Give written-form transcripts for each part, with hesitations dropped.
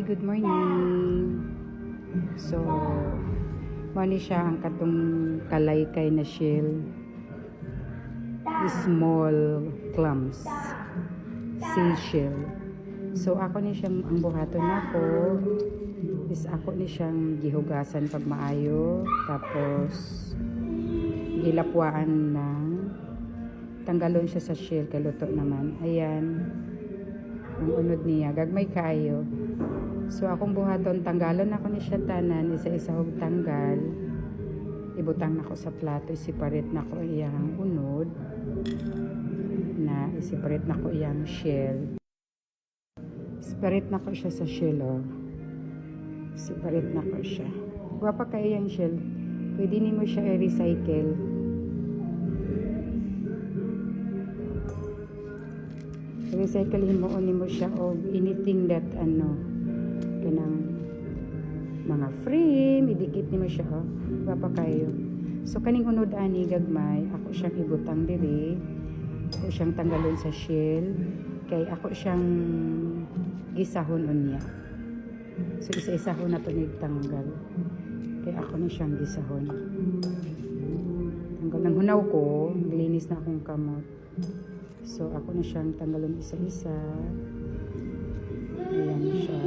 Good morning. So, mani siya ang katong kalaykay na shell. Small clams. Seashell. So, ako ni siyang ang buhaton nako is ako ni siyang gihugasan pag maayo. Tapos, gilapwaan ng tanggalon siya sa shell. Kaluto naman. Ayan. Ang unod niya. Gagmay kaayo. So, akong buhaton, tanggalan ako ni siya tanan, isa-isa hog tanggal. Ibutang na ko sa plato, isiparit na ko iyang unod, na isiparit na ko iyang shell. Isiparit na ko siya sa shell, oh. Isiparit na ko siya. Guwapa ka iyang shell. Pwede ni mo siya i-recycle. Recycle mo mo siya o anything that kanang mga frame, idikit ni mo siya, oh. Wapa kayo. So, kaning unod ani gagmay, ako siyang ibutang diri, ako siyang tanggalon sa shell, kay ako siyang gisahon unya. So, isa-isahon na to nagtanggal. Kay ako na siyang gisahon. Tanggal ng hunaw ko, linis na akong kamot. So, ako na siyang tanggalon isa-isa. Ayan siya.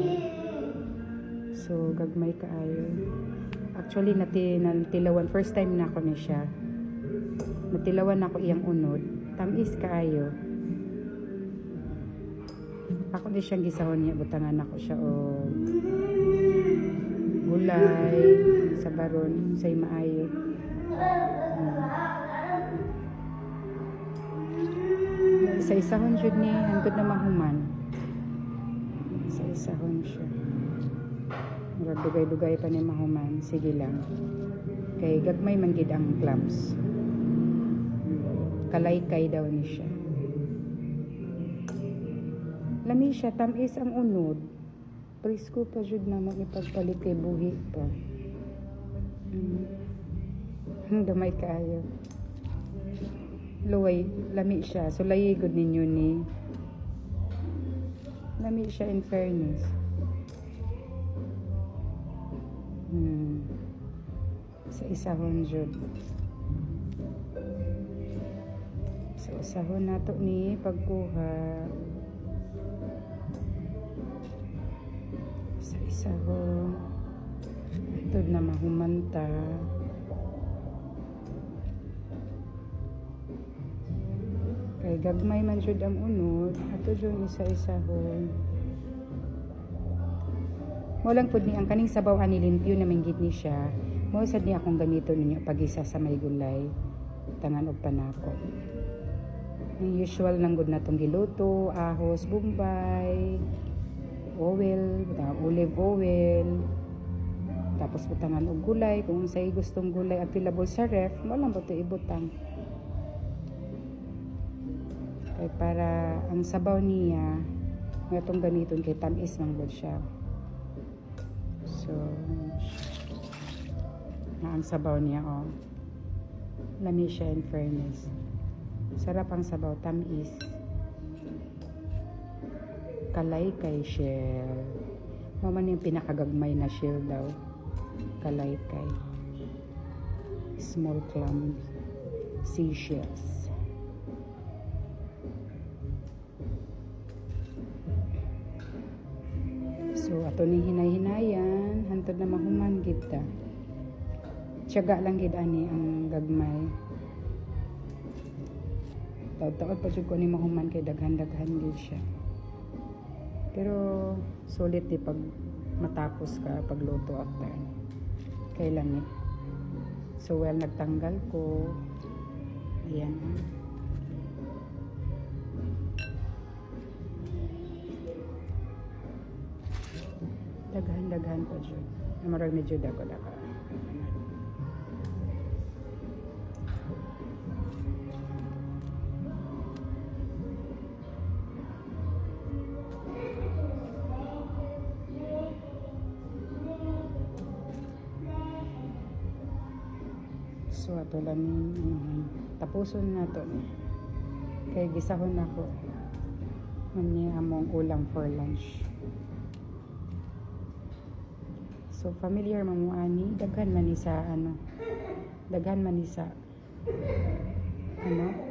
So, gagmay kaayo. Actually, natilawan. First time na ako na siya. Natilawan ako iyang unod. Tamis kaayo. Ako na siyang gisahon niya. Butangan ako siya o gulay, sabaron, say maayo. Isa-isahon siya ni hangtod na mahuman. Isa-isahon siya. Dugay-dugay pa ni mahuman. Sige lang. Kay gagmay man gid ang clams. Kalaykay daw ni siya. Lami siya. Tamis ang unod. Presko pa jud na mo ipagpalit kay buhi pa. Damay kaayo. Luway. Lami siya. So layigod ninyo ni. Lami siya in fairness. Sa isahon jud. Sa isahon nato ni pagkuha. Sa isahon. Ito na mahumanta. Kay gagmay man jud ang unod. Ato jud isa-isahon. Walang pud ni ang kaning sabaw ani limpyo na manggid ni siya. Mo sad ni akong gamiton ninyo pag isa sa may gulay, tangan og panako. Ang usual lang gud natong giluto, ahos, bombay, oil, olive oil. Tapos butangan og gulay kung unsay gustong gulay available sa ref, mo lang boto ibutang. Kay para ang sabaw niya ngatong gamiton kay tamis man gud siya. So, na ang sabaw niya, oh. Lami siya in fairness. Sarap ang sabaw, tamis. Kalaykay shell. Maman yung pinakagagmay na shell daw. Kalaykay. Small clams. Seashells. So, ato ni hinay-hinayan, hantod na mahuman kita. Tiyaga lang gid ani ang gagmay. Taod-taod pa jud ko ni mahuman kay daghan-daghan gid siya. Pero sulit di pag matapos ka pagluto after. Kay langit. So, well, nagtanggal ko. Ayan. Daghan-daghan pa dyan. Marag medyo dako-dako. So, ato lang tapuson na to. Kaya gisahon ako. Mani among ulam for lunch. So familiar man mo ani, daghan man ni sa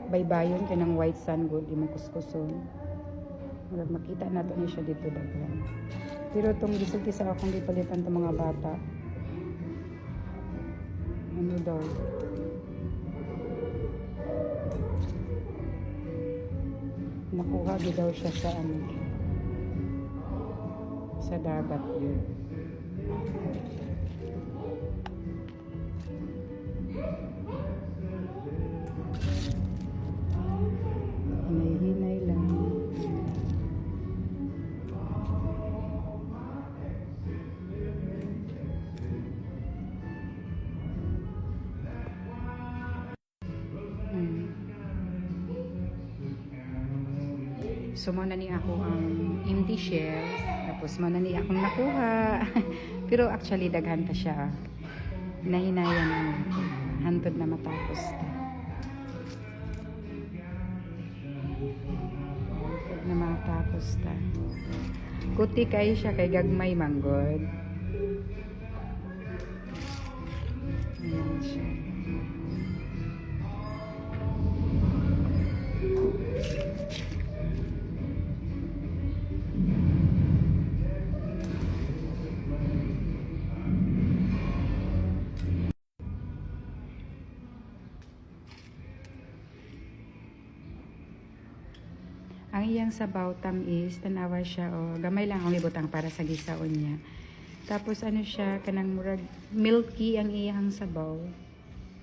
baybayon kanang white sand good imong kuskuson. Murag makita nato ni siya dito daghan. Pero tong gisulti sa akong gipalitan tong mga bata. Ano daw? Nakuha gid daw siya sa sa dagat yun. Hinay-hinay lang. So, muna ni ako ang empty shells. Tapos, muna ni akong nakuha. Pero actually, daghan pa siya. Hinahinayan ang hantod na matapos. Hantod na matapos ta. Kuti kay siya kay gagmay manggod. Ayan siya. Ang iyang sabaw tamis, tanawa siya o gamay lang ang ibutang para sa gisaon niya. Tapos ano siya, kanang murag milky ang iyang sabaw.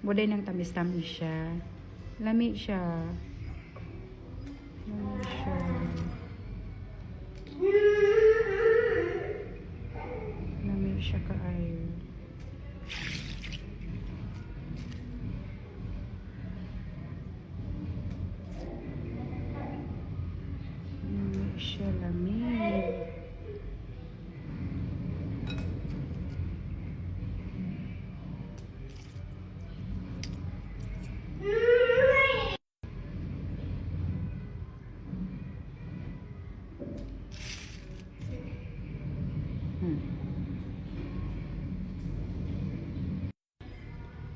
Buday ng tamis-tamis siya. Lami siya. Lami siya. Lami siya kaayo. Siya lamig.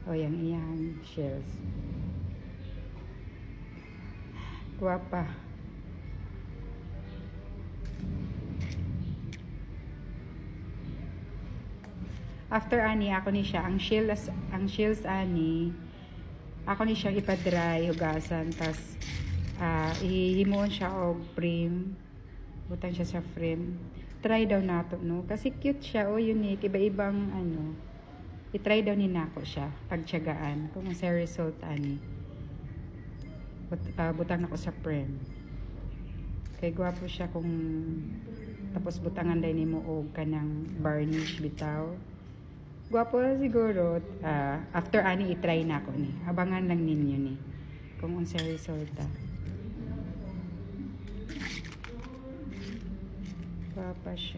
O yan, iyan shells. Guwapa. After ani ako ni siya ang shells ani ako ni siya ipa-dry hugasan tas ihimuon siya og frame butang siya sa frame. Try daw nato no kasi cute siya o unique iba-ibang i-try daw ni nako siya pagtiyagaan kung sa result ani butang nako sa frame kay gwapo siya kung tapos butangan dai nimo og kanang varnish bitaw. Gwapo siguro. After ani i-try na ako ni. Abangan lang ninyo ni. Kung unsa resulta. Gwapa siya.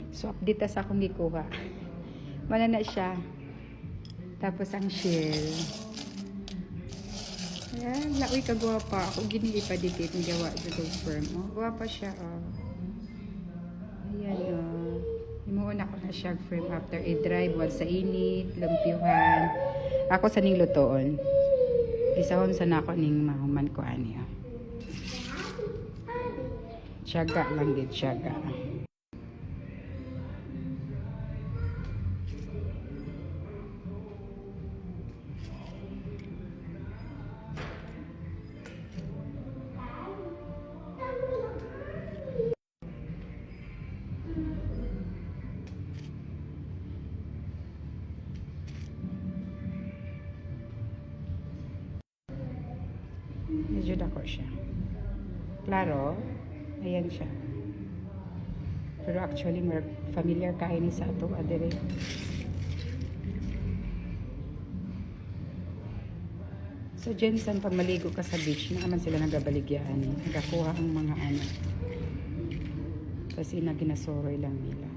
So update sa akong gikuha. Mana na siya. Tapos ang shell. Ayan, laoy kagwapa. Ako gini ipadikit ng gawa sa firm. Oh, gwapa siya. Oh. Ayan oh. Himuon ako na siya frame after i-dry. Buwan sa init, lumpyuhan. Ako sa ning lutoon. Isahon sa nako ning mahuman ko ani. Oh. Tiyaga lang din, tiyaga. Medyo dako siya. Klaro, ayan siya. Pero actually, familiar kain ni sa ato adere. So, Jensen, pag maligo ka sa beach, naaman sila nagabaligyan. Nagakuha ang mga Tapos ginasoroy lang nila.